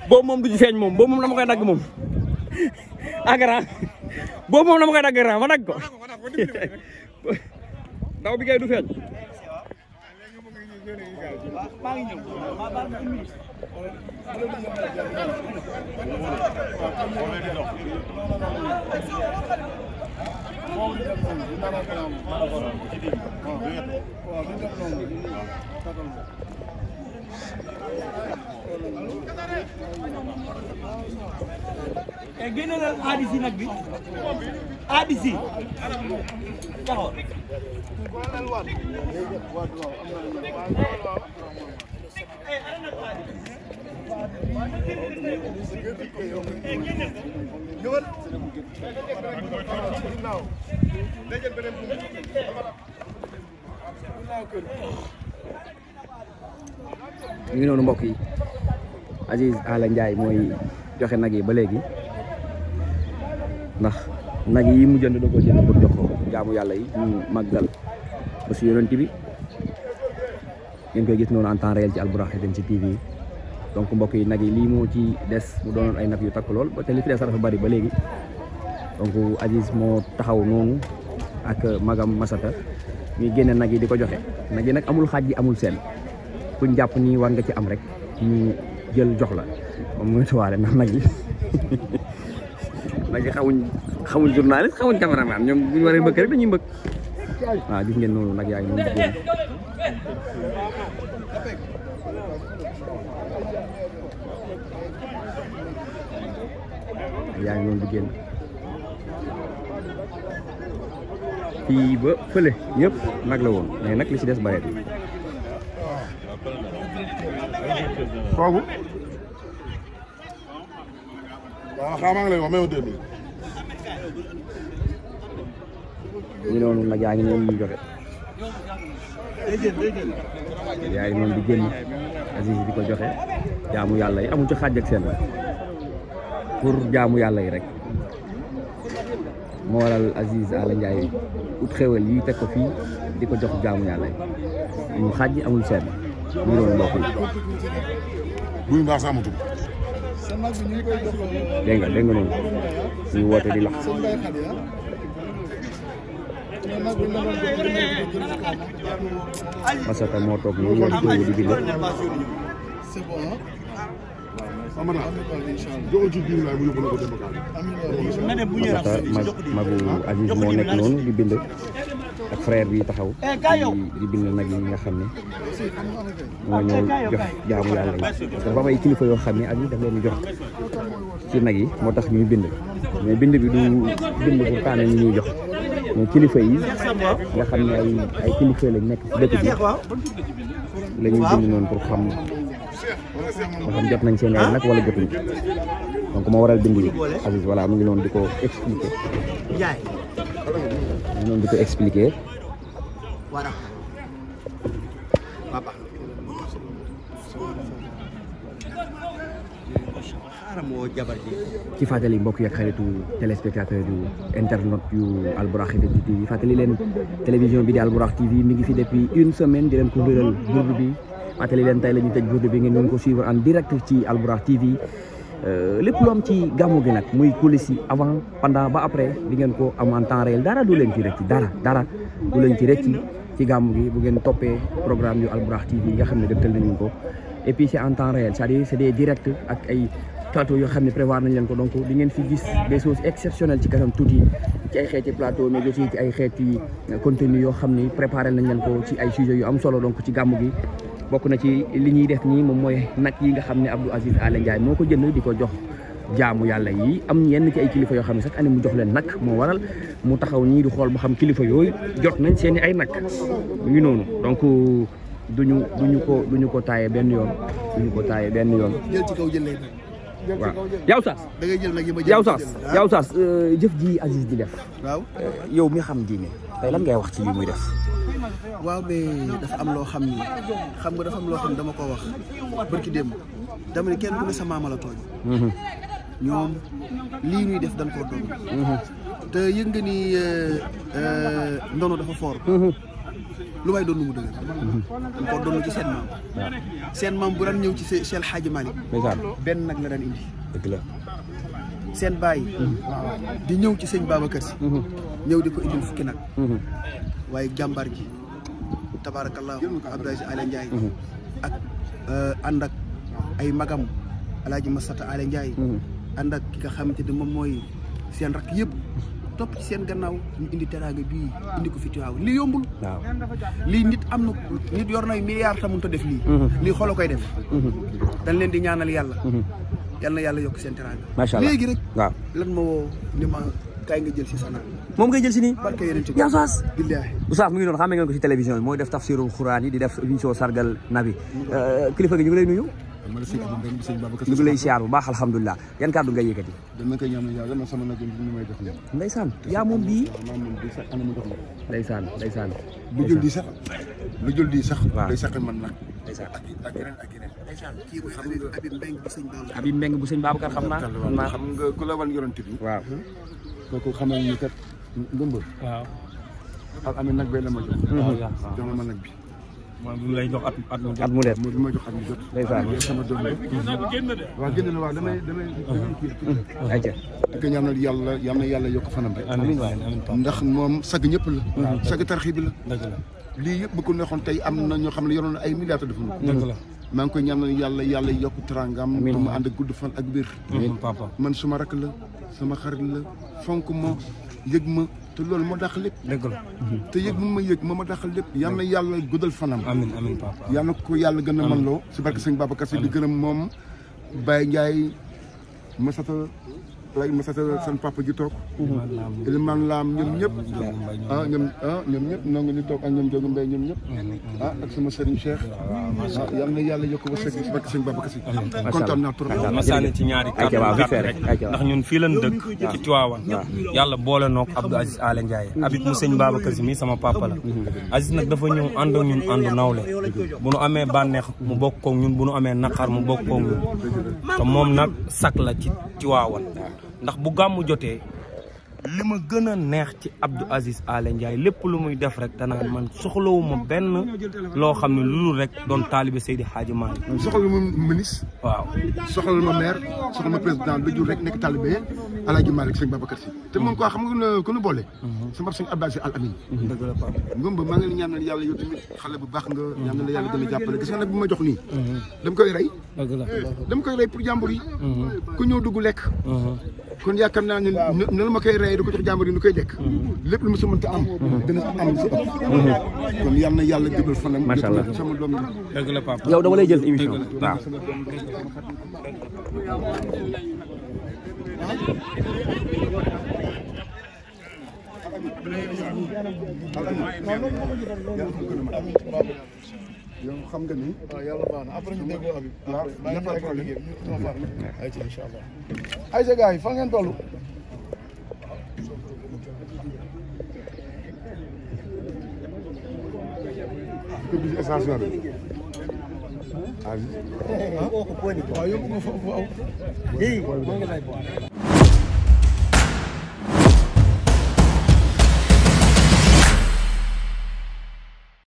boobu moom du ci feeñ moom boobu moom dama koy dagg moom agara boobu moom dama koy dagg ra ma dagg ko daw bi kay du feeñ génne leen ADC nag bi ADC taxaw ñu ngi noonu mbokk yi Aziz Ala Ndiaye mooy joxe nag yi ba léegi ndax nag yi mu jënd da ko jënd pour jox ko jaamu yàlla yi ñu màggal ba su yonent bi ngeen koy gis noonu en temps réel ci Albourakh ci TV donc mbokk yi nag yi lii moo ci des mu doonoon ay nag yu takk lool ba te li fi des dafa bari ba léegi donc Aziz moo taxaw noonu ak magam Masata ñuy génne nag yi di ko joxe nag yi nag amul xaaj yi amul seen kuñ jàpp ni war nga ci am rek ñu jël jox la moom mooy tuwaale ndax nag yi nag yi xamuñ journaliste xamuñ cameraman ñoom buñu waree mbëkk rek dañuy mbëkk waaw gis ngeen noonu nag yaa ngi noonu di génn yaa ngi noonu di génn fii ba fële ñëpp nag la woon mais nag li ci des bareetul kooku waaw xaaral nga lay wax même 2000. ñu noonu nag yaa ngi noonu ñuy joxe yaa ngi noonu di génn Aziz di ko joxe jaamu yàlla yi amul ci xaaj ak seen pour jaamu yàlla yi rek moo waral Aziz Ala Ndiaye ut xewal yi teg ko fii di ko jox jaamu yàlla yi amul xaaj amul seen ñu noonu mbokk yi buy mbaax sax amatul. dégg nga noonu ñu woote di lax Masata moo toog nii yor toogu di bind Masata magu Aziz moo nekk noonu di bind ak frère bi taxaw di bind nag yi nga xam ne moo ñëw jox jaamu yàlla yi parce que dafa am ay kilifa yoo xam ne Aziz daf leen di jox ci nag yi moo tax ñuy bind mais bind bi du bind pour tànn ñi ñuy jox mais kilifa yi nga xam ne ay kilifa lañ nekk ci dëkk bi la ñuy bind noonu pour xam ba xam jot nañ seen ay nag wala jotuñ donc moo waral bind yi Aziz voilà mu ngi noonu di ko expliquer noonu di ko expliquer ci fàttali mbokk yi ak xaritu téléspectateur yu internet yu Albourakh TV fàttali leen télévision bi di Albourakh TV mi ngi fi depuis une semaine di leen ko wéral burdu bi fàttali leen tey la ñu tëj burdu bi ngeen doon ko suivre en direct ci Albourakh TV lépp lu am ci gàmmu gi nag muy coulisses yi avant pendant ba après di ngeen ko am en temps réel dara du leen ci rëcc dara du leen ci rëcc ci gàmmu gi bu ngeen toppee programme yu Albourakh TV yi nga xam ne dëgtal nañu ko et puis c'est en temps réel c'est-à-dire c'est des directs ak ay plateau yoo xam ne prévoir nañ leen ko donc di ngeen fi gis des choses exceptionnelles ci kanam tuuti ci ay xeeti plateau mais aussi ci ay xeeti contenu yoo xam ni préparé nañ leen ko ci ay sujets yu am solo donc ci gàmmu gi bokk na ci li ñuy def nii moom mooy nag yi nga xam ne Abdou Aziz Ala Ndiaye moo ko jënd di ko jox jaamu yàlla yi am yenn ci ay kilifa yoo xam ne sax ani mu jox leen nag moo waral mu taxaw nii di xool ba xam kilifa yooyu jot nañ seen i ay nag mu ngi noonu donc duñu ko taaye benn yoon jël ci kaw jël lay waaw yow saas da ngay jël nag yi ma yow saas jëf ji Aziz di def waaw yow mi xam diine tey lan ngay wax ci li muy def waaw mais dafa am loo xam ni xam nga dafa am loo xam ne dama ko wax barki démb dama ne kenn ku ne sa maama la tooñ ñoom lii ñuy def dañ koo doon te yëg nga ni ndono dafa fort. lu may doon lu mu dëgër. dañ koo doon ci seen maam. seen maam bu daan ñëw ci Cheikh Hadji Malick. benn nag la daan indi. dëgg la. seen baay. di ñëw ci sëñ Babacar Si. ñëw di ko indil fukki nag. waaye jàmbaar ji tabaarakallaahu Abdou Aziz Aly Ndiaye. ak ànd ak ay magam Alaaji Masata Aly Ndiaye. ànd ak ki nga xamante ne moom mooy seen rakk yëpp. topp ci seen gannaaw ñu indi teraanga bii indi ko fi Tiwaaw lii yombul. waaw lii nit am na nit yor nay milliards tamun ta def lii. lii xooloo koy def. dañ leen di ñaanal yàlla. yal na yàlla yokk seen teraanga. macha allah léegi rek. waaw lan ma woo ni ma kaay nga jël si sana moom ngay jël si nii. barke yeneen ci yaa Oustaz. billaahi Oustaz mu ngi doon xamee ngeen ko si télévision bi mooy def tafsirul Xuraan yi di def émission sargal nabi kilifa gi ñu ngi lay nuyu. ma la sëñ Abdou Mbengue sëñ Babacar ñu ngi lay siyaar bu baax alhamdulilah yan kàddu ngay yëkkati. dama koy ñaanal yàlla man sama nag ñu may jox nii. ndeysaan yaa moom bii. maa moom bii sax ana mu jox la. ndeysaan ndeysaan. lu jël di sax lu jël di sax. waaw day sax man nag. ndeysaan ak yeneen ak yeneen. kii mooy Habib Mbengue bu sëñ Babacar. Habib Mbengue bu sëñ Babacar xam naa. xam nga ku la wan yorante bi. waaw. kooku xamal ni kat ndëmbal. waaw. ak amit nag bay la ma jox. waaw jox ma nag bi. mooy bu lay jox at mu jot. at mu dem bi ma jox at mu jot. ndeysaan. sama doom bi. waaw génn na waaw damay kii. ayca. di ko ñaanal yàlla yal na yàlla yokk fanam rek. amiin waay amiin Pape. ndax moom sag ñëpp la. sag tarxi bi la. dëgg la lii yëpp bu ko neexoon tey am na ñoo xam ne yoroon na ay milliards defu na ko. dëgg la. maa ngi koy ñaanal yàlla yokk teraangam. amiin te mu ànd ak gudd fan ak wér. papa. man suma rakk la sama xarit la fonk ma yëg ma te loolu moo dàq lépp. dëgg la. te yëg mun ma yëg ma dàqal lépp yal na yàlla guddal fanam. amiin amiin papa. yal na ko yàlla gën a mën loo si barke sëñ Babacar Si di gërëm moom Baye Ndiaye Masata lay Masata seen papa ji toog. Iliman Laam ñoom ñëpp. ñoom ñëpp noo ngi ñu toog ak ñoom Jogu Mbay ñoom ñëpp. ak sama sëriñ Cheikh. yal na yàlla yokk ba sëg si barke sëñ Babacar Si. kontaan naa trop. ma sànni ci ñaari kàddu gàtt rek ndax ñun fii lañ dëkk ci Tiwaawan yàlla boole noog Abdou Aziz Aly Ndiaye Habib mu sëñ Babacar Si mii sama papa la Aziz nag dafa ñëw ànd ak ñun àndu nawle bu nu amee bànneex mu bokk koog ñun bu nu amee naqar mu bokk koog ñun te moom nag sak la ci Tiwaawan ndax bu gàmmu jotee li ma gën a neex ci Abdou Aziz Aly Ndiaye lépp lu muy def rek danaan man soxlawuma benn loo xam ne lu dul rek doon taalibe Seydi Hadji Malick. soxla ma ministre. waaw soxla ma maire soxla ma président lu jur rek nekk taalibe Alaaji Malick sëñ Babacar Si te moom quoi xam nga ku nu boole. sama sëñ Abdou Aziz Al Amin. dëgg la Pape. Ngumba maa ngi leen ñaanal yàlla yow tamit xale bu baax nga ñaanal la yàlla gën a jàppale gis nga nag bu ma jox nii. dama koy rey. dëgg la dama koy rey pour jàmbur yi. ku ñëw dugg lekk. kon yaakaar naa ne ne la ma koy rey di ko jox jàmbur yi nu koy lekk. lépp lu ma si mënta am. dina am si ëpp. kon yal na yàlla dëggal fanam. macha allah sama doom yi. dëgg la Pape. yow dama lay jël émission waaw. yow xam nga ni. waaw yàlla baax na après ñu déggoo Habib. waaw maa ngi nekk liggéey ñu sama far. ayca incha allah. ayca gars yi fan ngeen toll. kër gi ci station bi. waaw yóbbu nga foofu waaw.